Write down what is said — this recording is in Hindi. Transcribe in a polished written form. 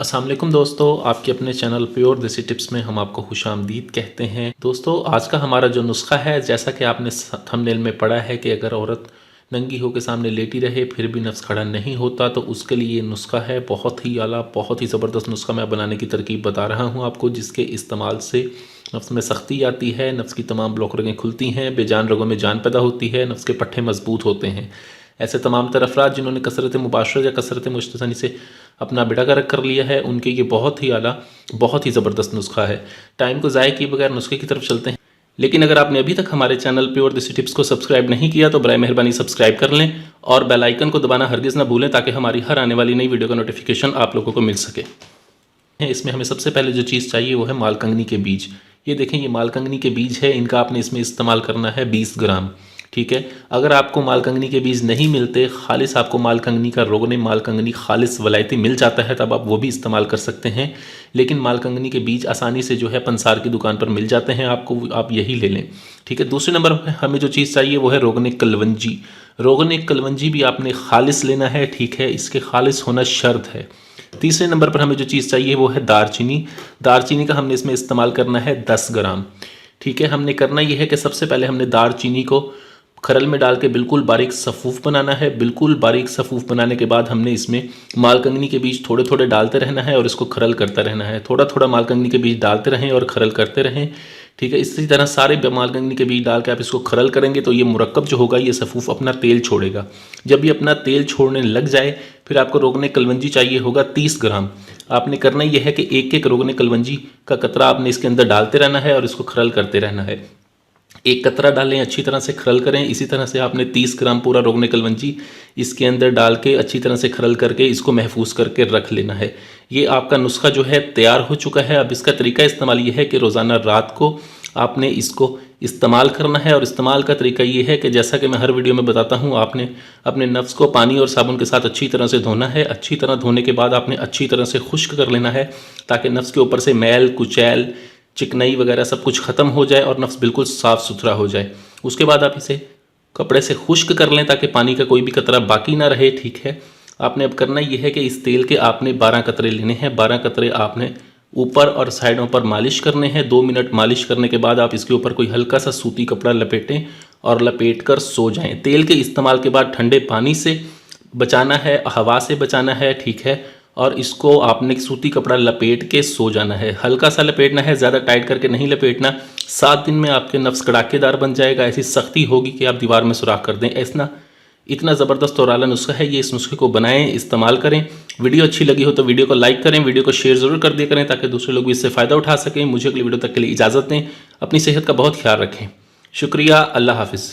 अस्सलाम वालेकुम दोस्तों, आपके अपने चैनल प्योर देसी टिप्स में हम आपको खुशामदीद कहते हैं। दोस्तों, आज का हमारा जो नुस्खा है, जैसा कि आपने थंबनेल में पढ़ा है कि अगर औरत नंगी होकर सामने लेटी रहे फिर भी नफ्स खड़ा नहीं होता, तो उसके लिए ये नुस्खा है। बहुत ही आला, बहुत ही ज़बरदस्त नुस्खा मैं बनाने की तरकीब बता रहा हूँ आपको, जिसके इस्तेमाल से नफ्स में सख्ती आती है, नफ्स की तमाम ब्लॉक रगें खुलती हैं, बेजान रगों में जान पैदा होती है, नफ्स के पट्टे मजबूत होते हैं। ऐसे तमाम तर अफराद जिन्होंने कसरत मुबाशरत या कसरत मुश्तसनी से अपना बेड़ा गर्क कर लिया है, उनके ये बहुत ही आला, बहुत ही ज़बरदस्त नुस्खा है। टाइम को ज़ाय किए बगैर नुस्खे की तरफ चलते हैं। लेकिन अगर आपने अभी तक हमारे चैनल प्योर देसी टिप्स को सब्सक्राइब नहीं किया तो बराए मेहरबानी सब्सक्राइब कर लें और बेल आइकन को दबाना हरगिज़ ना भूलें, ताकि हमारी हर आने वाली नई वीडियो का नोटिफिकेशन आप लोगों को मिल सके। इसमें हमें सबसे पहले जो चीज़ चाहिए वो है मालकंगनी के बीज। ये देखें, ये मालकंगनी के बीज है, इनका आपने इसमें इस्तेमाल करना है 20 ग्राम। ठीक है। अगर आपको मालकंगनी के बीज नहीं मिलते, खालिस आपको मालकंगनी का रोगने मालकंगनी खालिस वलायती मिल जाता है, तब आप वो भी इस्तेमाल कर सकते हैं। लेकिन मालकंगनी के बीज आसानी से जो है पंसार की दुकान पर मिल जाते हैं आपको, आप यही ले लें। ठीक है। दूसरे नंबर पर हमें जो चीज़ चाहिए वो है रोगने कलवंजी। रोगने कलवंजी भी आपने खालिस लेना है। ठीक है, इसके खालिस होना शर्त है। तीसरे नंबर पर हमें जो चीज़ चाहिए वो है दारचीनी। दारचीनी का हमने इसमें इस्तेमाल करना है 10 ग्राम। ठीक है। हमने करना यह है कि सबसे पहले हमने दारचीनी को खरल में डाल के बिल्कुल बारीक सफ़ूफ बनाना है। बिल्कुल बारीक सफ़ूफ बनाने के बाद हमने इसमें मालकंगनी के बीज थोड़े थोड़े डालते रहना है और इसको खरल करता रहना है। थोड़ा थोड़ा मालकंगनी के बीज डालते रहें और खरल करते रहें। ठीक है। इसी तरह सारे मालकंगनी के बीज डाल के आप इसको खरल करेंगे तो ये मुरक्कब जो होगा, ये सफ़ूफ अपना तेल छोड़ेगा। जब ये अपना तेल छोड़ने लग जाए, फिर आपको रोगने कलवंजी चाहिए होगा 30 ग्राम। आपने करना यह है कि एक एक रोगने कलवंजी का कतरा आपने इसके अंदर डालते रहना है और इसको खरल करते रहना है। एक कतरा डालें, अच्छी तरह से खरल करें। इसी तरह से आपने 30 ग्राम पूरा रोगने कलवंजी इसके अंदर डाल के अच्छी तरह से खरल करके इसको महफूज करके रख लेना है। ये आपका नुस्खा जो है तैयार हो चुका है। अब इसका तरीका इस्तेमाल ये है कि रोज़ाना रात को आपने इसको इस्तेमाल करना है। और इस्तेमाल का तरीका ये है कि जैसा कि मैं हर वीडियो में बताता हूँ, आपने अपने नफ्स को पानी और साबुन के साथ अच्छी तरह से धोना है। अच्छी तरह धोने के बाद आपने अच्छी तरह से खुश्क कर लेना है, ताकि नफ्स के ऊपर से मैल, कुचैल, चिकनाई वगैरह सब कुछ ख़त्म हो जाए और नफ्स बिल्कुल साफ़ सुथरा हो जाए। उसके बाद आप इसे कपड़े से खुश्क कर लें, ताकि पानी का कोई भी कतरा बाकी ना रहे। ठीक है। आपने अब करना यह है कि इस तेल के आपने 12 कतरे लेने हैं। 12 कतरे आपने ऊपर और साइडों पर मालिश करने हैं। 2 मिनट मालिश करने के बाद आप इसके ऊपर कोई हल्का सा सूती कपड़ा लपेटें और लपेट कर सो जाएं। तेल के इस्तेमाल के बाद ठंडे पानी से बचाना है, हवा से बचाना है। ठीक है। और इसको आपने सूती कपड़ा लपेट के सो जाना है। हल्का सा लपेटना है, ज़्यादा टाइट करके नहीं लपेटना। 7 दिन में आपके नफ्स कड़ाकेदार बन जाएगा। ऐसी सख्ती होगी कि आप दीवार में सुराख कर दें। ऐसा इतना ज़बरदस्त और आला नुस्खा है। ये इस नुस्खे को बनाएं, इस्तेमाल करें। वीडियो अच्छी लगी हो तो वीडियो को लाइक करें, वीडियो को शेयर ज़रूर कर दिया करें, ताकि दूसरे लोग भी इससे फ़ायदा उठा सकें। मुझे अगली वीडियो तक के लिए इजाज़त दें। अपनी सेहत का बहुत ख्याल रखें। शुक्रिया। अल्लाह हाफिज़।